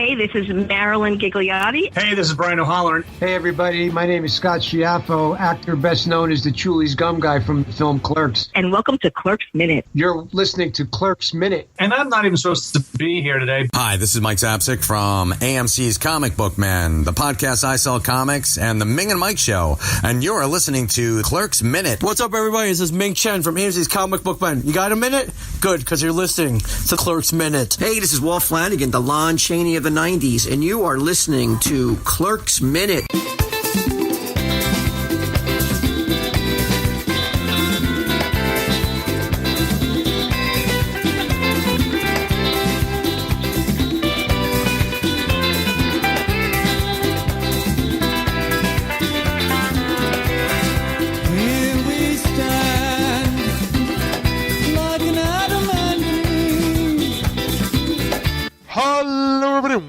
Hey, this is Marilyn Gigliotti. Hey, this is Brian O'Halloran. Hey, everybody. My name is Scott Schiaffo, actor best known as the Chulies Gum Guy from the film Clerks. And welcome to Clerks Minute. You're listening to Clerks Minute. And I'm not even supposed to be here today. Hi, this is Mike Zapsik from AMC's Comic Book Man, the podcast I Sell Comics, and the Ming and Mike Show. And you're listening to Clerks Minute. What's up, everybody? This is Ming Chen from AMC's Comic Book Man. You got a minute? Good, because you're listening to Clerks Minute. Hey, this is Walt Flanagan, the Lon Chaney of the 90s, and you are listening to Clerks Minute.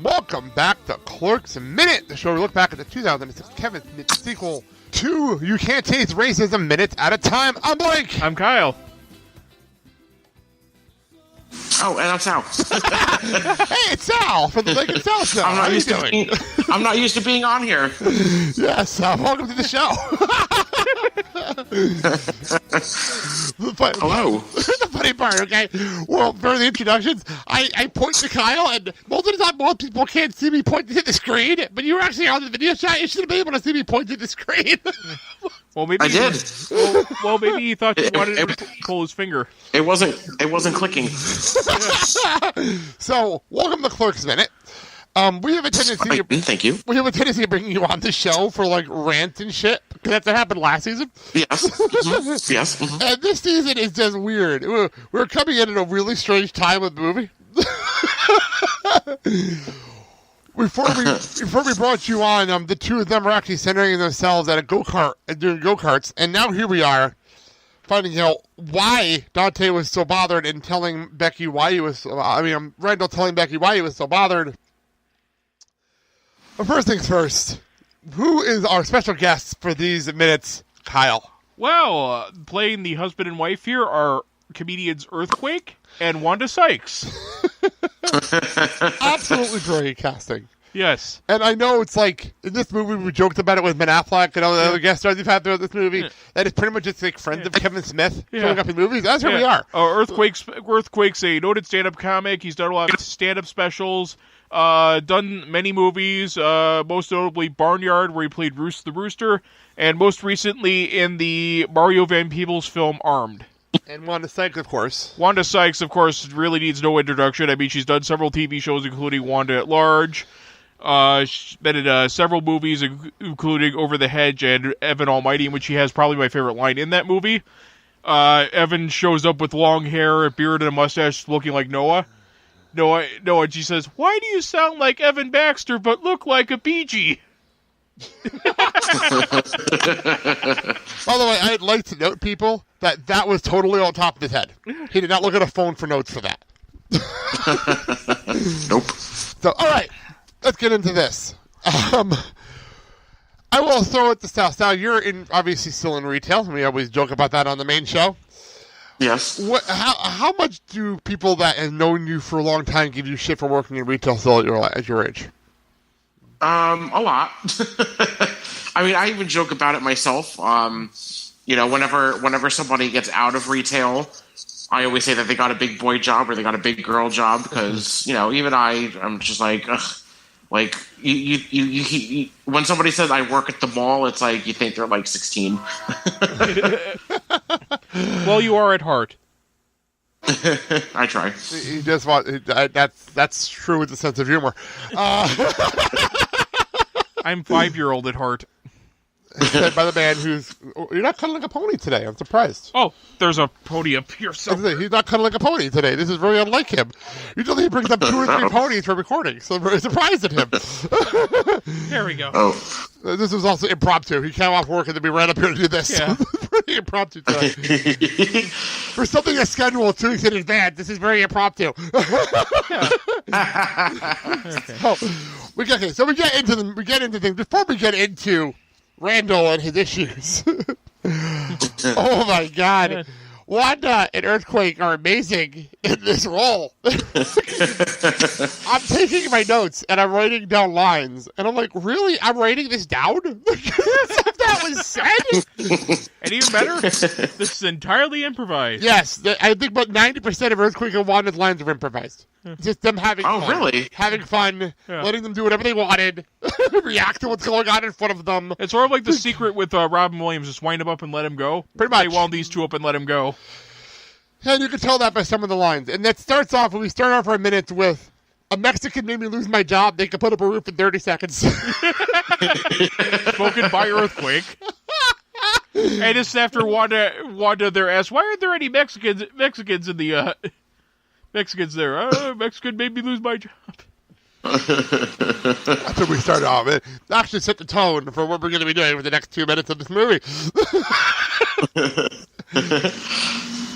Welcome back to Clerks Minute, the show where we look back at the 2006 Kevin Smith sequel to You Can't Taste Racism Minutes at a Time. I'm Blake. I'm Kyle. Oh, and I'm Sal. Hey, it's Sal from the Blake and Sal Show. I'm not used to being on here. Yes, welcome to the show. Hello. The funny part, okay? Well, for the introductions, I point to Kyle, and most of the time, most people can't see me pointing at the screen, but you were actually on the video shot. You should have been able to see me pointing at the screen. Well, maybe I did. Well, maybe he thought you wanted him to pull his finger. It wasn't clicking. So, welcome to Clerks Minute. We have a tendency. Thank you. We have a tendency of bringing you on the show for like rant and shit because that's what happened last season. Yes. Mm-hmm. Yes. Mm-hmm. And this season is just weird. We're coming in at a really strange time with the movie. Before we brought you on, the two of them were actually centering themselves at a go-kart and doing go-karts, and now here we are, finding out why Dante was so bothered and telling Becky why he was. Randal telling Becky why he was so bothered. But first things first, who is our special guest for these minutes, Kyle? Well, playing the husband and wife here are comedians Earthquake and Wanda Sykes. Absolutely brilliant casting. Yes. And I know it's like, in this movie, we joked about it with Ben Affleck and all the other guest stars we've had throughout this movie. That is pretty much just like friends of Kevin Smith showing up in movies. That's where we are. Earthquake's a noted stand-up comic. He's done a lot of stand-up specials. Done many movies, most notably Barnyard, where he played Roos the Rooster, and most recently in the Mario Van Peebles film Armed. And Wanda Sykes, of course. Wanda Sykes, of course, really needs no introduction. I mean, she's done several TV shows, including Wanda at Large. She's been in several movies, including Over the Hedge and Evan Almighty, in which she has probably my favorite line in that movie. Evan shows up with long hair, a beard, and a mustache, looking like Noah. No, and she says, "Why do you sound like Evan Baxter but look like a Bee Gee?" By the way, I'd like to note, people, that was totally on top of his head. He did not look at a phone for notes for that. Nope. So, all right, let's get into this. I will throw it to Sal. Sal, you're obviously still in retail. We always joke about that on the main show. Yes. How much do people that have known you for a long time give you shit for working in retail still at your age? A lot. I mean, I even joke about it myself. Whenever somebody gets out of retail, I always say that they got a big boy job or they got a big girl job because, even I'm just like, ugh. Like, you when somebody says I work at the mall, it's like you think they're like 16. Well, you are at heart. I try. He just that's true with the sense of humor. I'm 5-year-old at heart. Said by the man who's... You're not cuddling like a pony today. I'm surprised. Oh, there's a pony up here. So he's not cuddling like a pony today. This is very unlike him. Usually he brings up 2 or 3 ponies for recording, so I'm very surprised at him. There we go. Oh. This was also impromptu. He came off work and then we ran up here to do this. Yeah. Pretty impromptu today. For something that's scheduled 2 weeks in advance, this is very impromptu. Okay. So we get into things. Before we get into Randal and his issues. Oh my God. Wanda and Earthquake are amazing in this role. I'm taking my notes and I'm writing down lines, and I'm like, really? I'm writing this down? That was said? And even better, this is entirely improvised. Yes, I think about 90% of Earthquake and Wanda's lines are improvised. Just them having fun. Oh, really? Having fun, letting them do whatever they wanted, react to what's going on in front of them. It's sort of like The Secret with Robin Williams. Just wind him up and let him go. Pretty much. They wound these two up and let him go. And you can tell that by some of the lines. And that starts off, when we start off our minutes with, a Mexican made me lose my job. They could put up a roof in 30 seconds. Spoken by Earthquake. And just after Wanda there asked, why aren't there any Mexicans in the Mexicans there? Mexican made me lose my job. That's when we started off. It actually set the tone for what we're going to be doing for the next 2 minutes of this movie.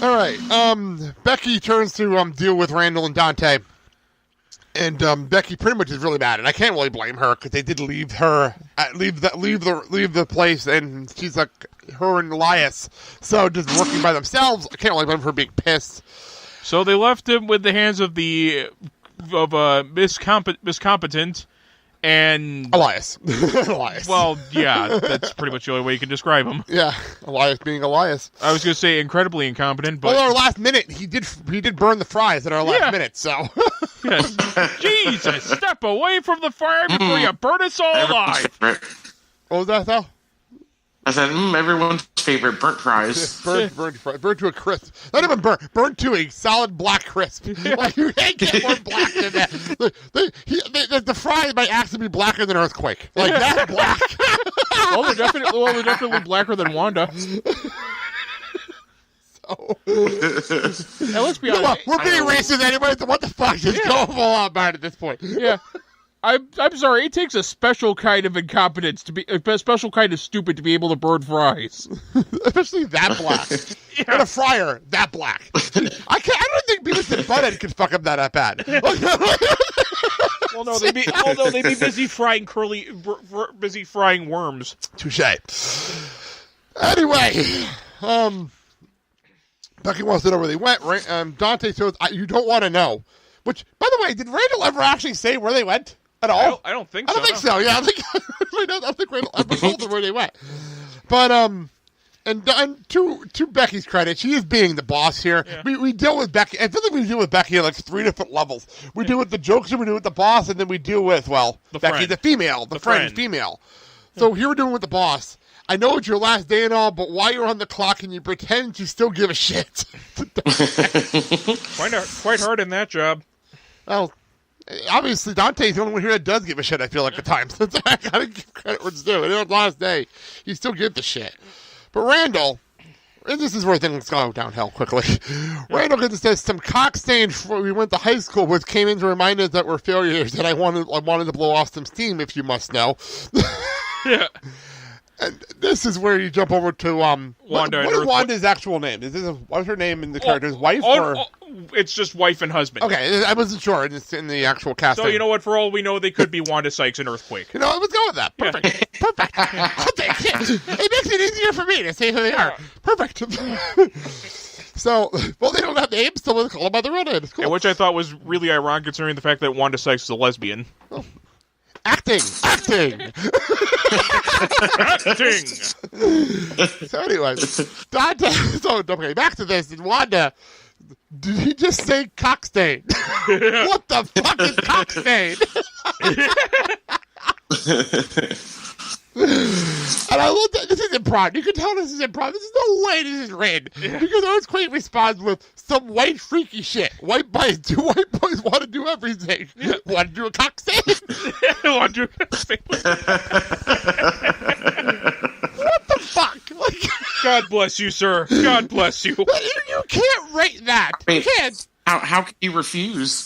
All right. Becky turns to deal with Randal and Dante. And Becky pretty much is really mad, and I can't really blame her because they did leave the place, and she's like her and Elias, so just working by themselves. I can't really blame her for being pissed. So they left him with the hands of miscompetent and Elias. Elias. Well, yeah, that's pretty much the only way you can describe him. Yeah, Elias being Elias. I was going to say incredibly incompetent, but well, our last minute, he did burn the fries at our last minute, so. Yes. Jesus, step away from the fire before you burn us all alive. What was that, Sal? I said, everyone's favorite burnt fries. Burnt to a crisp. Not even burnt. Burnt to a solid black crisp. Like, you can't get more black than that. The fries might actually be blacker than Earthquake. Like, that black. Well, they're definitely blacker than Wanda. So. Now, let's be honest. We're being racist anyway, so what the fuck? Just go a lot about it at this point. Yeah. I'm sorry, it takes a special kind of incompetence a special kind of stupid to be able to burn fries. Especially that black. In a fryer, that black. I don't think Beavis and Butthead could fuck up that bad. Well, no, they'd be busy frying busy frying worms. Touche. Anyway, Becky wants to know where they went. Dante says, you don't want to know. Which, by the way, did Randal ever actually say where they went? At all? I don't think so. I don't think so. Yeah, I don't think Randal ever told them where they went. But and to Becky's credit, she is being the boss here. Yeah. We deal with Becky. I feel like we deal with Becky at like 3 different levels. We deal with the jokester, we deal with the boss, and then we deal with Becky, friend. the female, the friend, female. So here we're doing with the boss. I know it's your last day and all, but while you're on the clock and you pretend you still give a shit. Quite hard in that job. Well, obviously Dante's the only one here that does give a shit, I feel like, at times. I gotta give credit where it's due. And on the last day, you still give the shit. But Randal, and this is where things go downhill quickly. Randal gets says some cock-stained we went to high school with came in to remind us that we're failures, and I wanted to blow off some steam, if you must know. Yeah. And this is where you jump over to Wanda. What is Wanda's actual name? What's her name in the character's wife? Or? It's just wife and husband. Okay, I wasn't sure. It's in the actual casting. So you know what? For all we know, they could be Wanda Sykes and Earthquake. You know, let's go with that. Perfect. Yeah. Perfect. It makes it easier for me to say who they are. Perfect. So, well, they don't have names, so let's call them by their real names. Cool. And which I thought was really ironic, considering the fact that Wanda Sykes is a lesbian. Oh. Acting. Acting. So anyway, Dante. So okay, back to this. Wanda, did he just say cockstain? What the fuck is cockstain? And I love that this is improv. You can tell this is improv. There's no way this is written. Because Earthquake responds with some white freaky shit. Two white boys want to do everything. Want to do a cockstain? Want to do a cockstain? What the fuck? Like, God bless you, sir. God bless you. You can't rate that. You can't. How can you refuse?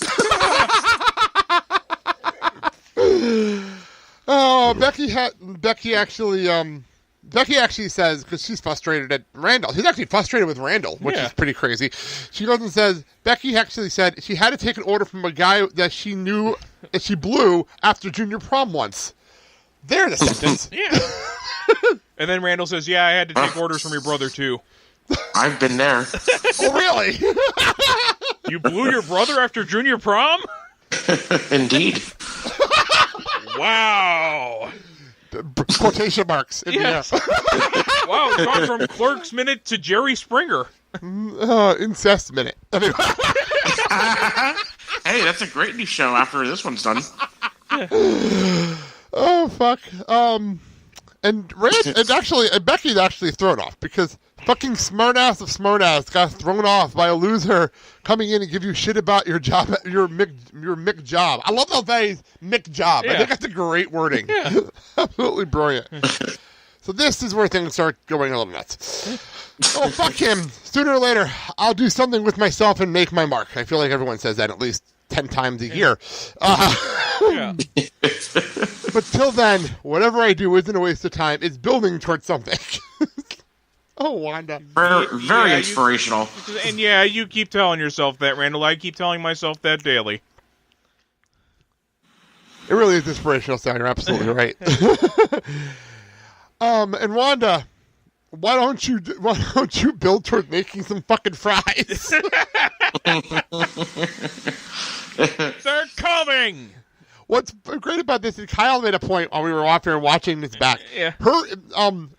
Oh, Becky actually says, because she's frustrated at Randal. She's actually frustrated with Randal, which is pretty crazy. She goes and says, Becky actually said she had to take an order from a guy that she knew that she blew after junior prom once. There's a sentence. Yeah. And then Randal says, yeah, I had to take orders from your brother, too. I've been there. Oh, really? You blew your brother after junior prom? Indeed. Wow. Quotation marks. Yes. Wow, it's gone from Clerks Minute to Jerry Springer. Incest Minute. Anyway. Hey, that's a great new show after this one's done. Oh, fuck. And Becky's actually thrown off because fucking smartass of smartass got thrown off by a loser coming in and give you shit about your job, your Mick job. I love how phrase Mick job. Yeah. I think that's a great wording. Yeah. Absolutely brilliant. So this is where things start going a little nuts. Oh, fuck him. Sooner or later, I'll do something with myself and make my mark. I feel like everyone says that at least 10 times a year. Yeah. But till then, whatever I do isn't a waste of time. It's building towards something. Oh, Wanda. Very inspirational. And yeah, you keep telling yourself that, Randall. I keep telling myself that daily. It really is inspirational, Sal. You're absolutely right. And Wanda, why don't you build toward making some fucking fries? They're coming! What's great about this is Kyle made a point while we were off here watching this back. Yeah. Her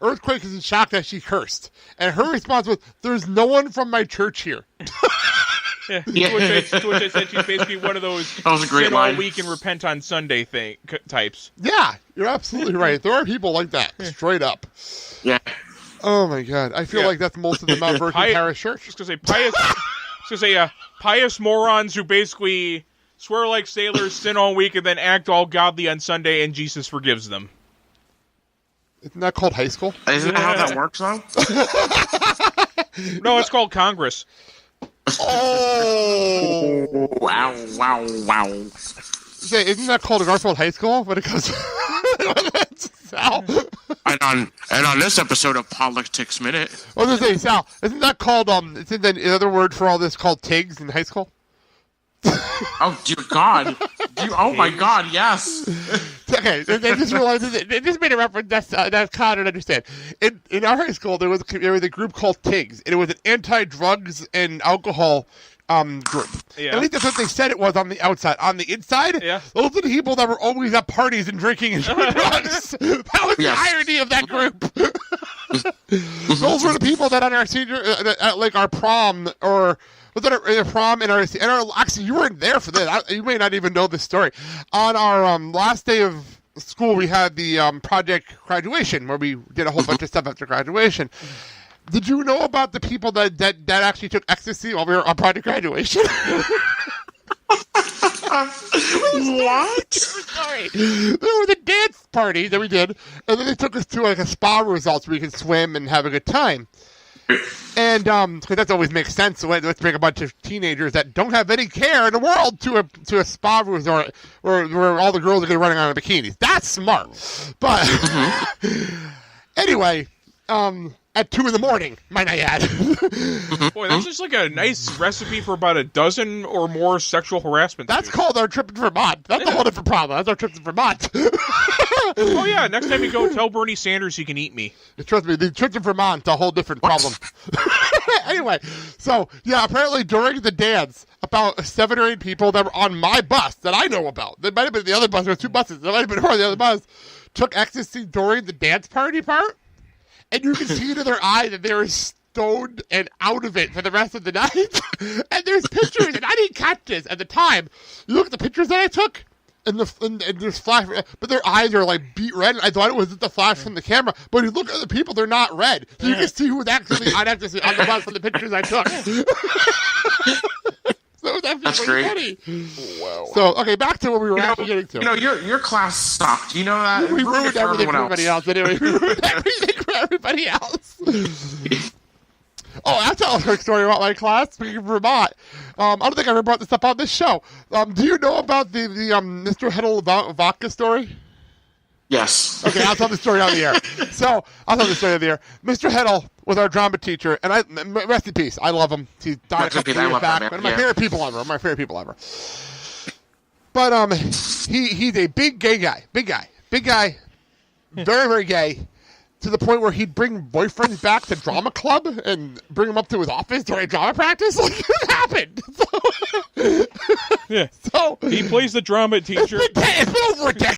Earthquake is in shock that she cursed, and her response was, "There's no one from my church here." Yeah. To which I said she's basically one of those That was a great sit line. all week and repent on Sunday types. Yeah, you're absolutely right. There are people like that, straight up. Yeah. Oh my god, I feel like that's most of the Mount Vernon Parish Church. Just gonna say pious morons who basically swear like sailors, sin all week, and then act all godly on Sunday, and Jesus forgives them. Isn't that called high school? Isn't that how that works, though? No, it's called Congress. Oh! Wow. Say, isn't that called a Garfield High School when it comes to Sal? And on this episode of Politics Minute. I was going to say, Sal, isn't that called, isn't that another word for all this called TIGs in high school? Oh, dear God. Oh, my God, yes. Okay, I just realized it just made a reference that Kyle didn't understand. In our high school, there was a group called TIGs, and it was an anti-drugs and alcohol group. Yeah. At least that's what they said it was on the outside. On the inside, Yeah. those are the people that were always at parties and drinking and doing drugs. That was the irony of that group. Those were the people that on our senior, like our prom, or was that our prom and our actually you weren't there for this. You may not even know this story. On our last day of school, we had the project graduation where we did a whole bunch of stuff after graduation. Did you know about the people that actually took ecstasy while we were on project graduation? What? Sorry. There was a dance party that we did, and then they took us to like a spa resort so we could swim and have a good time. And because that always makes sense. So let's bring a bunch of teenagers that don't have any care in the world to a spa resort where all the girls are going to be running around in bikinis. That's smart. But anyway, at 2 a.m, might I add. Boy, that's just like a nice recipe for about a dozen or more sexual harassment. That's called our trip to Vermont. That's a whole different problem. That's our trip to Vermont. Oh yeah, next time you go, tell Bernie Sanders he can eat me. Trust me, the trip to Vermont, a whole different problem. Anyway, so yeah, apparently during the dance, about 7 or 8 people that were on my bus that I know about, there might have been the other bus, there were 2 buses, there might have been more on the other bus, took ecstasy during the dance party part, and you can see it in their eye that they were stoned and out of it for the rest of the night. And there's pictures, and I didn't catch this at the time. You look at the pictures that I took, and there's flash, but their eyes are like beat red. I thought it was the flash from the camera, but you look at the people, they're not red. So you can see who was actually on ecstasy on the bus from the pictures I took. So that's great. Funny. Wow. So okay, back to what we were actually getting to. You know, your class sucked. You know that? We ruined everything for everybody else. Anyway, we ruined everything for everybody else. Oh, I'll tell a quick story about my class. Speaking of Vermont, I don't think I ever brought this up on this show. Do you know about the Mr. Heddle vodka story? Yes. Okay, I'll tell the story on the air. So, I'll tell the story on the air. Mr. Heddle was our drama teacher, and rest in peace. I love him. He died a couple years back. One of my favorite people ever. But he's a big gay guy. Big guy. Very, very gay. to the point where he'd bring boyfriends back to drama club and bring them up to his office during drama practice. Like, it happened. Yeah. So he plays the drama teacher. It's been over a decade.